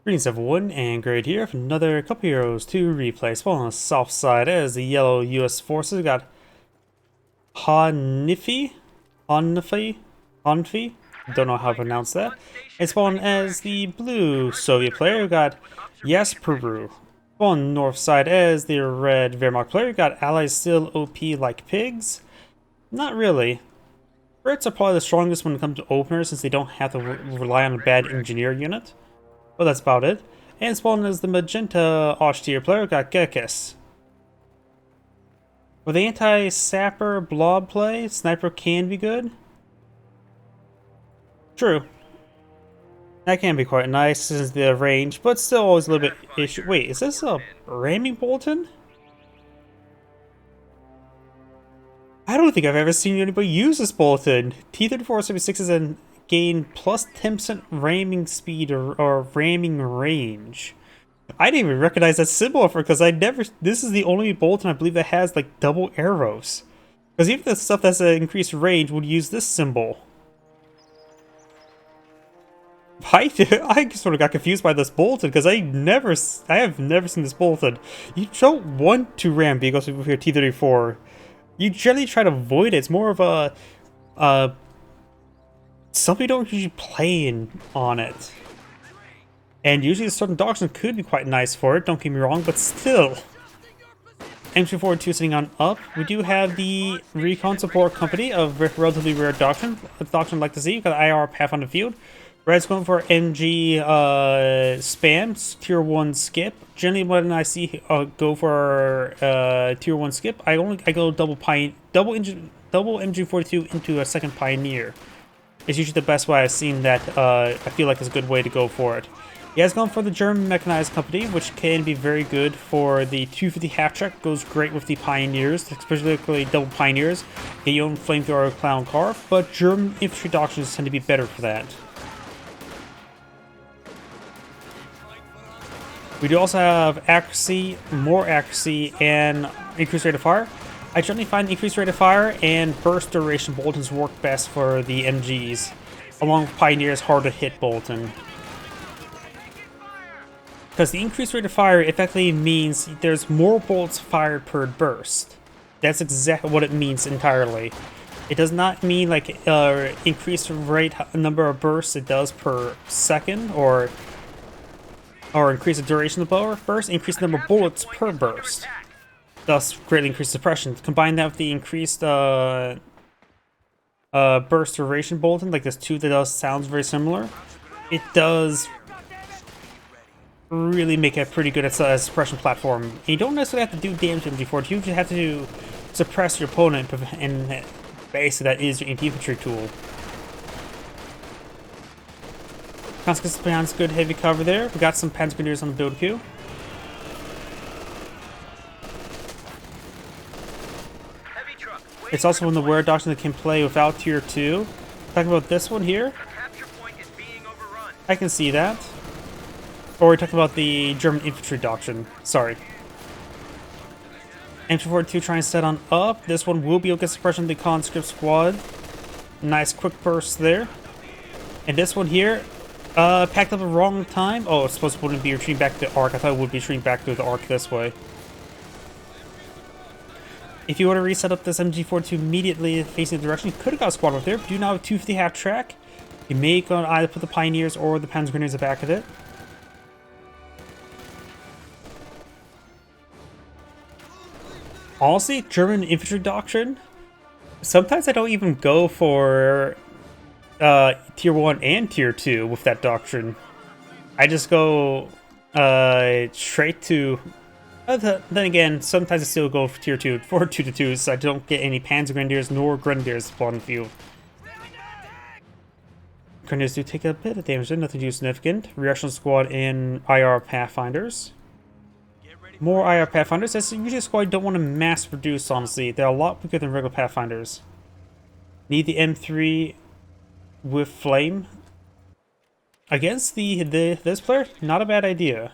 Greens have one and grade here for another couple heroes to replay. Spawn on the south side as the yellow US forces got HaNfy? HaNfy? Don't know how to pronounce that. And spawn as the blue Soviet player who got yasperu. Spawn north side as the red Wehrmacht player who got allies still OP like pigs. Not really. Brits are probably the strongest when it comes to openers since they don't have to rely on a bad engineer unit. But that's about it. And spawned as the magenta Austere player got Giakas. With the anti-sapper blob play, sniper can be good. True. That can be quite nice since the range, but still always a little bit issue. Wait, is this a ramming Bolton? I don't think I've ever seen anybody use this Bolton. T-3476 is gain plus 10% ramming speed or ramming range. I didn't even recognize that symbol for because I never. This is the only Bolton I believe that has like double arrows. Because even the stuff that's an increased range would use this symbol. I sort of got confused by this Bolton because I have never seen this Bolton. You don't want to ram vehicles with your T-34. You generally try to avoid it. It's more of a something you don't usually play on it. And usually a certain doctrine could be quite nice for it, don't get me wrong, but still. M242 sitting on up. We do have the Recon Support Company of relatively rare doctrine. A doctrine I'd like to see. We've got IR Path on the field. Red's going for MG spam, tier 1 skip. Generally when I see go for tier 1 skip, I go double MG42 into a second Pioneer. It's usually the best way I've seen that I feel like is a good way to go for it. He has gone for the German Mechanized Company, which can be very good for the 250 half-track. Goes great with the Pioneers, specifically double Pioneers. Get your own flamethrower clown car, but German infantry doctrines tend to be better for that. We do also have accuracy, more accuracy, and increased rate of fire. I generally find increased rate of fire and burst duration Boltons work best for the MGs, along with Pioneer's hard to hit Bolton. Because the increased rate of fire effectively means there's more bolts fired per burst. That's exactly what it means entirely. It does not mean like increased rate number of bursts it does per second or increase the duration of the burst, increase the number of bullets per burst. Thus, greatly increased suppression. Combine that with the increased burst duration Bolton, like this 2 that sounds very similar. It does really make it pretty good as a suppression platform. And you don't necessarily have to do damage to MG4, you just have to suppress your opponent, and basically that is your infantry tool. Consequence, good heavy cover there. We got some Panzergrenadiers on the build queue. It's also one of the rare doctrines that can play without tier 2. Talking about this one here. I can see that. Or we're talking about the German infantry doctrine. Sorry. M242 trying to set on up. This one will be able to get suppression of the conscript squad. Nice quick burst there. And this one here, packed up the wrong time. Oh, it's supposed to wouldn't be retreating back to the arc. I thought it would be retreating back to the arc this way. If you were to reset up this MG42 immediately facing the direction, you could have got a squad up there. But do now have 250 half track. You may go either put the Pioneers or the Panzergrenadiers at the back of it. Honestly, German infantry doctrine, sometimes I don't even go for tier 1 and tier 2 with that doctrine. I just go straight to... then again, sometimes I still go for tier 2 for 2-2s, so I don't get any Panzergrenadiers nor Grenadiers spawn on the field. Grenadiers do take a bit of damage, nothing too significant. Reaction squad and IR Pathfinders. More IR Pathfinders. That's usually a squad you don't want to mass produce, honestly. They're a lot weaker than regular Pathfinders. Need the M3 with Flame. Against this player, not a bad idea.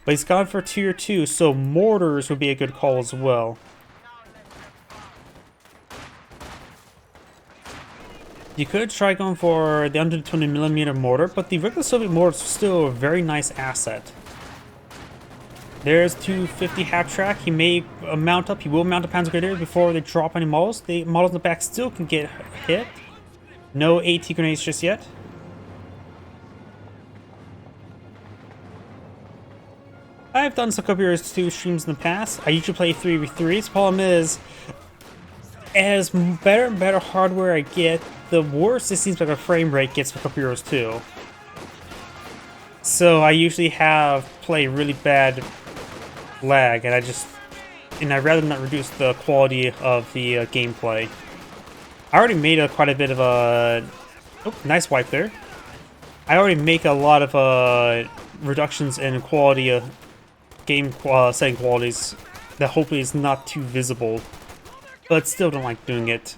But he's gone for tier 2, so mortars would be a good call as well. You could try going for the under 20mm mortar, but the regular Soviet mortar is still a very nice asset. There's 250 half track. He may mount up. He will mount a Panzer Grenadier before they drop any models. The models in the back still can get hit. No AT grenades just yet. I've done some Copiers 2 streams in the past. I usually play 3v3s. Problem is, as better and better hardware I get, the worse it seems like a frame rate gets for Copiers 2. So I usually play really bad lag, and I'd rather not reduce the quality of the gameplay. I already made quite a bit of a... Oh, nice wipe there. I already make a lot of reductions in quality of game setting qualities that hopefully is not too visible, but still don't like doing it.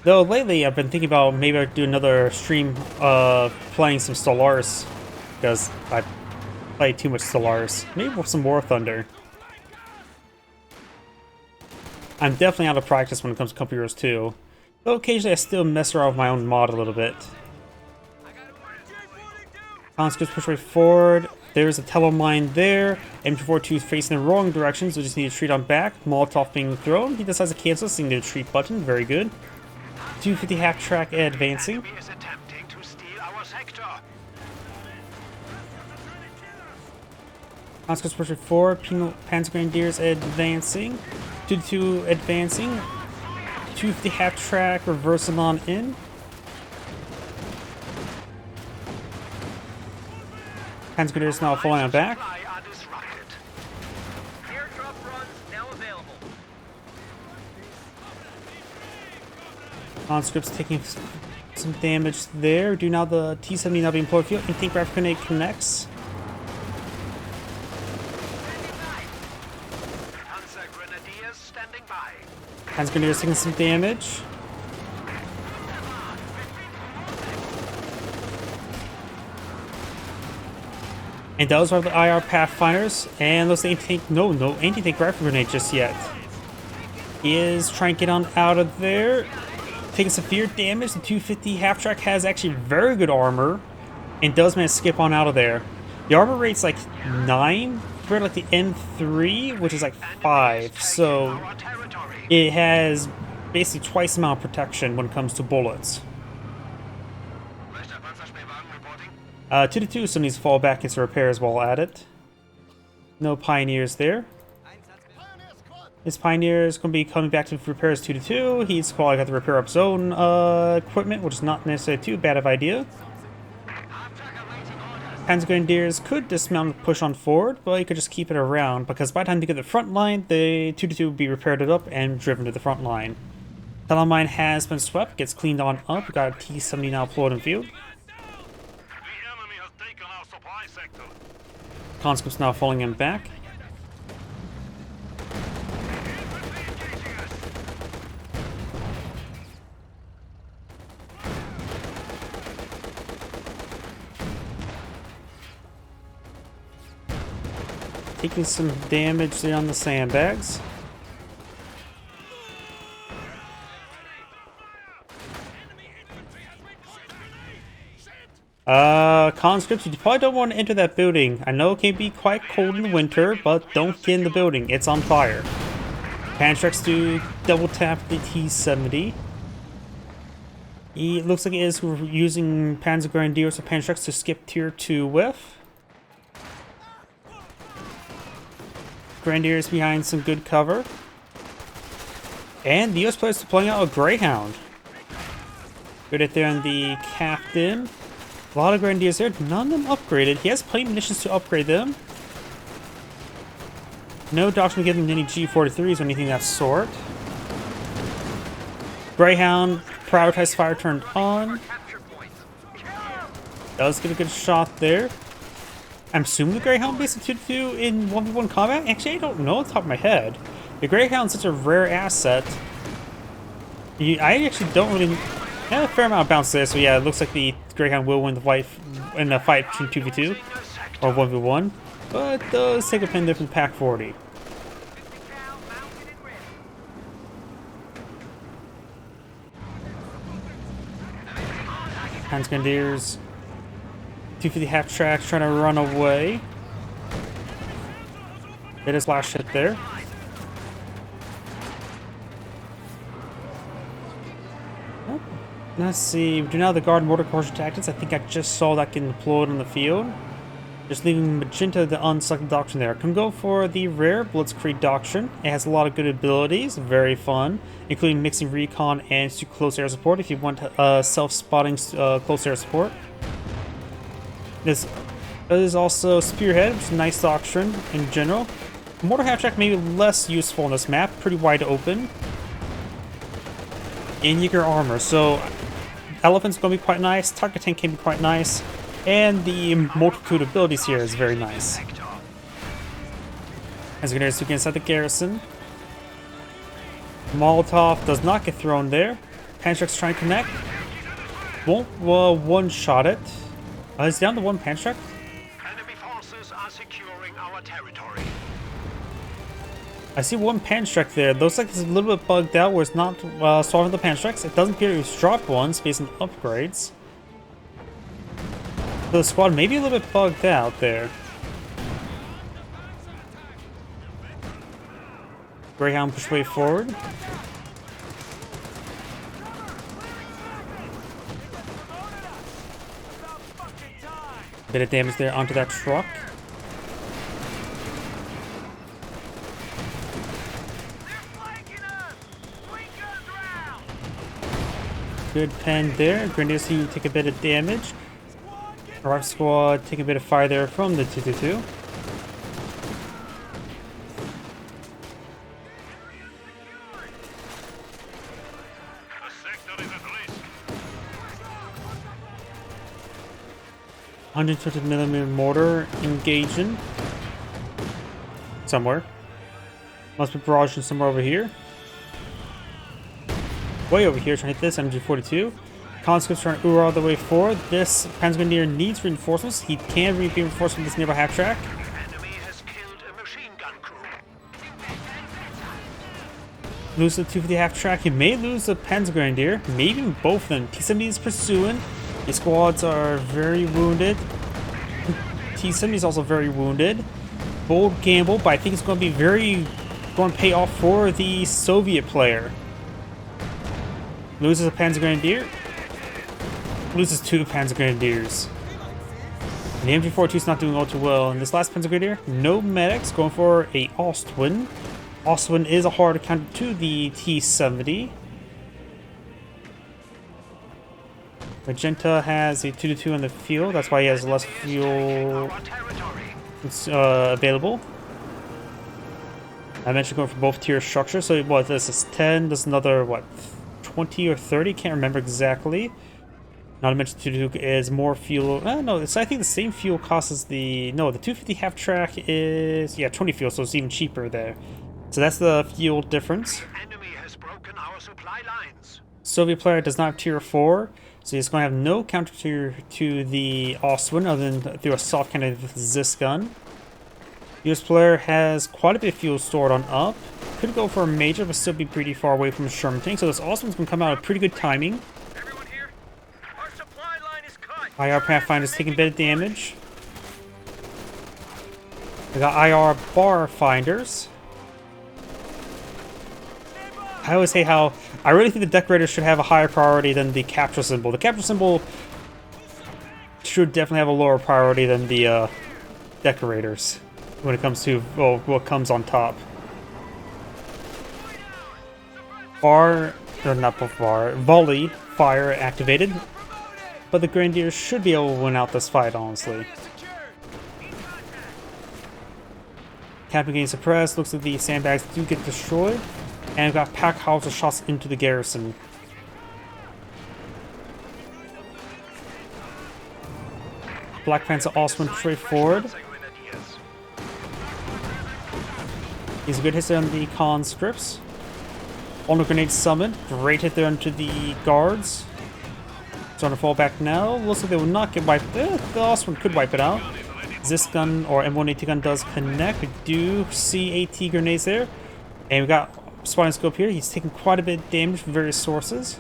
Though lately I've been thinking about maybe I'd do another stream playing some Stellaris, because I play too much Stellaris. Maybe with some War Thunder. I'm definitely out of practice when it comes to Company Heroes 2. Though occasionally I still mess around with my own mod a little bit. Conscripts push right forward. There's a telemine there. MG42 is facing the wrong direction, so just need to retreat on back. Molotov being thrown. He decides to cancel, seeing the retreat button. Very good. 250 half track advancing. Conscripts push right forward. Panzer Grenadiers advancing. 2-2 advancing. 250 half track reversing on in. Panzer Grenadiers now falling on back. Conscripts taking some damage there. Do now the T-70 now being employed field. Anti-tank rapid grenade connects. Panzer Grenadiers taking some damage. And those are the IR Pathfinders. And those anti-tank, no anti-tank rapid grenade just yet. He is trying to get on out of there. Taking severe damage. The 250 half track has actually very good armor and does manage to skip on out of there. The armor rate's like 9 compared to like the M3, which is like 5. So it has basically twice the amount of protection when it comes to bullets. 2-2 still needs to fall back into repairs while at it. No Pioneers there. His Pioneer is going to be coming back to repairs 2-2. He's probably got to repair up his own equipment, which is not necessarily too bad of an idea. Panzer Grenadiers could dismount and push on forward, but he could just keep it around, because by the time they get to the front line, the 2-2 will be repaired up and driven to the front line. Telemine has been swept, gets cleaned on up. We got a T-70 now deployed in field. Conscripts now falling him back. Taking some damage there on the sandbags. Conscripts, you probably don't want to enter that building. I know it can be quite cold in the winter, but don't get in the building. It's on fire. Pantrax to double tap the T-70. It looks like it is using Panzer Grenadiers or Pantrax to skip tier 2 with. Grenadiers behind some good cover. And the US players deploying out a Greyhound. Good at there on the captain. A lot of Grenadiers there, none of them upgraded. He has plenty of munitions to upgrade them. No doctrine to give them any G43s or anything of that sort. Greyhound, prioritized fire turned on. Does get a good shot there. I'm assuming the Greyhound basically 2-2 in 1v1 combat? Actually, I don't know off the top of my head. The Greyhound's such a rare asset. I actually don't really... Yeah, a fair amount of bounce there, so yeah, it looks like the Greyhound will win the fight in a fight between 2v2 or 1v1. but does take a pen there from Pack 40. Grenadiers, 250 half tracks trying to run away. It is last hit there. Oh, let's see. We do now the guard mortar course tactics. I think I just saw that getting deployed on the field. Just leaving Magenta the unselected doctrine there. Can go for the rare Blitzkrieg doctrine. It has a lot of good abilities, very fun, including mixing recon and close air support if you want self-spotting close air support. This is also Spearhead, which is a nice doctrine in general. Mortar half track may be less useful on this map, pretty wide open. And Jaeger armor, so Elephant's going to be quite nice, Target Tank can be quite nice. And the multitude of abilities here is very nice. As we get inside the garrison. Molotov does not get thrown there. Panzer's trying to connect. Won't one-shot it. Is down to one Panzer? Enemy forces are securing our territory. I see one Panzer there. Looks like it's a little bit bugged out where it's not solving the Panzer. It doesn't appear it's dropped ones based on upgrades. The squad may be a little bit bugged out there. Greyhound push way forward. Bit of damage there onto that truck. Good pen there. Grenadiers who take a bit of damage. Our squad taking a bit of fire there from the 222. The sector is at risk. 150mm mortar engaging. Somewhere. Must be barraging somewhere over here. Way over here trying to hit this MG42. Conscripts trying to all the way forward. This Panzergrenadier needs reinforcements. He can be reinforced from this nearby half track. Enemy has killed a machine gun crew. Lose the 250 half track. He may lose the Panzergrenadier. Maybe even both of them. T-70 is pursuing. His squads are very wounded. T-70 is also very wounded. Bold gamble, but I think it's going to be going to pay off for the Soviet player. Loses a Panzergrenadier. Loses two Panzergrenadiers. And the MG42 is not doing all too well. And this last Panzergrenadier, no medics, going for a Ostwind. Ostwind is a hard counter to the T-70. Magenta has a 2-2 in the field, that's why he has less fuel available. I mentioned going for both tier structures, so what, this is 10, this is another, what, 20 or 30, can't remember exactly. Not to mention 2-2 is more fuel, no, it's I think the same fuel cost as the 250 half track is, yeah, 20 fuel, so it's even cheaper there. So that's the fuel difference. Enemy has broken our supply lines. Soviet player does not have tier 4, so he's going to have no counter to the Ostwind other than through a soft cannon with this gun. US player has quite a bit of fuel stored on up. Could go for a major, but still be pretty far away from a Sherman tank, so this Ostwind's going to come out at pretty good timing. Everyone here? Our supply line is cut. IR Pathfinder's taking a bit of damage. We got IR Bar Finders. I always say how I really think the decorators should have a higher priority than the capture symbol. The capture symbol should definitely have a lower priority than the decorators when it comes to what comes on top. Volley fire activated, but the Grenadiers should be able to win out this fight, honestly. Captain getting suppressed. Looks like the sandbags do get destroyed. And we've got pack howitzer shots into the garrison. Black Panther also went straight forward. He's a good hit there on the conscripts. On the grenade summoned. Great hit there onto the guards. It's on to fall back now. Looks like they will not get wiped. The last one could wipe it out. this gun or M1AT gun does connect. We do see AT grenades there. And we got spotting scope here. He's taking quite a bit of damage from various sources.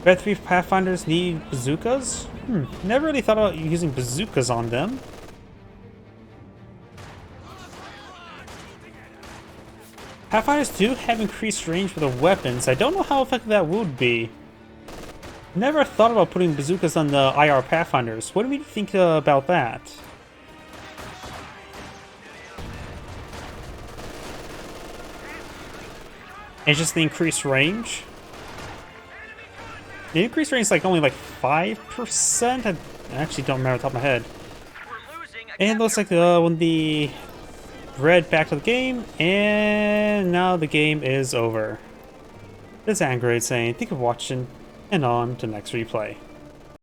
Red 3 Pathfinders need bazookas? Never really thought about using bazookas on them. Pathfinders do have increased range for the weapons. I don't know how effective that would be. Never thought about putting bazookas on the IR Pathfinders. What do we think about that? It's just the increased range. The increased range is like only like 5%. I actually don't remember off the top of my head. And it looks like when the red back to the game, and now the game is over. This is Android saying thank you for watching, and on to next replay.